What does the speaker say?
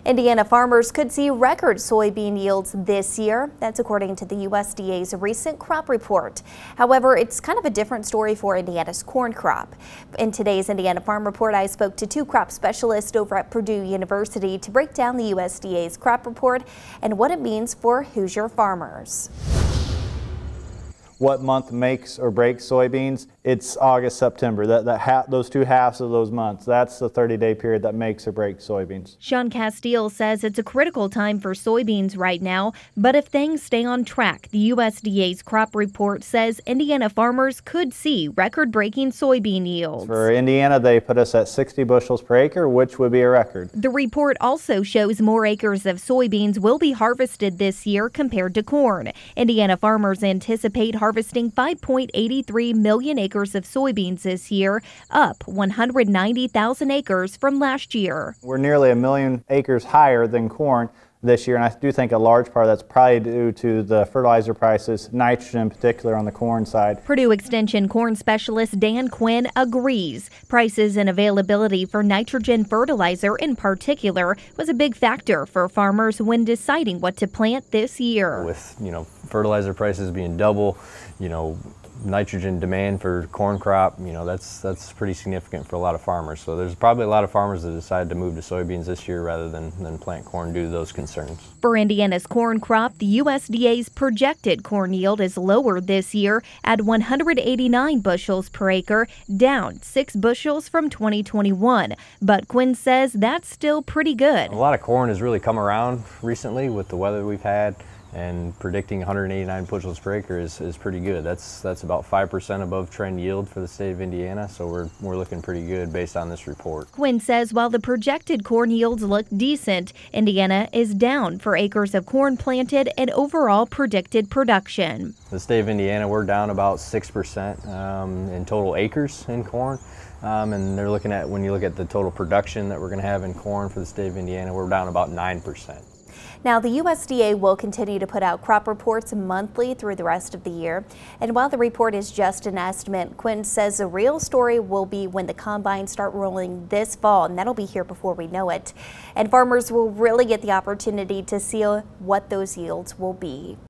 Indiana farmers could see record soybean yields this year. That's according to the USDA's recent crop report. However, it's kind of a different story for Indiana's corn crop. In today's Indiana Farm Report, I spoke to two crop specialists over at Purdue University to break down the USDA's crop report and what it means for Hoosier farmers. What month makes or breaks soybeans? It's August, September. Those two halves of those months, that's the 30-day period that makes or breaks soybeans. Sean Castile says it's a critical time for soybeans right now, but if things stay on track, the USDA's crop report says Indiana farmers could see record-breaking soybean yields. For Indiana, they put us at 60 bushels per acre, which would be a record. The report also shows more acres of soybeans will be harvested this year compared to corn. Indiana farmers anticipate harvesting 5.83 million acres of soybeans this year, up 190,000 acres from last year. We're nearly a million acres higher than corn this year, and I do think a large part of that's probably due to the fertilizer prices, nitrogen in particular on the corn side. Purdue Extension corn specialist Dan Quinn agrees. Prices and availability for nitrogen fertilizer in particular was a big factor for farmers when deciding what to plant this year. With, fertilizer prices being double, nitrogen demand for corn crop, that's pretty significant for a lot of farmers. So there's probably a lot of farmers that decided to move to soybeans this year rather than plant corn due to those concerns. For Indiana's corn crop, the USDA's projected corn yield is lower this year at 189 bushels per acre, down 6 bushels from 2021. But Quinn says that's still pretty good. A lot of corn has really come around recently with the weather we've had, and predicting 189 bushels per acre is pretty good. That's about 5% above trend yield for the state of Indiana, so we're looking pretty good based on this report. Quinn says while the projected corn yields look decent, Indiana is down for acres of corn planted and overall predicted production. The state of Indiana, we're down about 6% in total acres in corn. And they're looking at, when you look at the total production that we're going to have in corn for the state of Indiana, we're down about 9%. Now, the USDA will continue to put out crop reports monthly through the rest of the year. And while the report is just an estimate, Quinn says the real story will be when the combines start rolling this fall, and that'll be here before we know it. And farmers will really get the opportunity to see what those yields will be.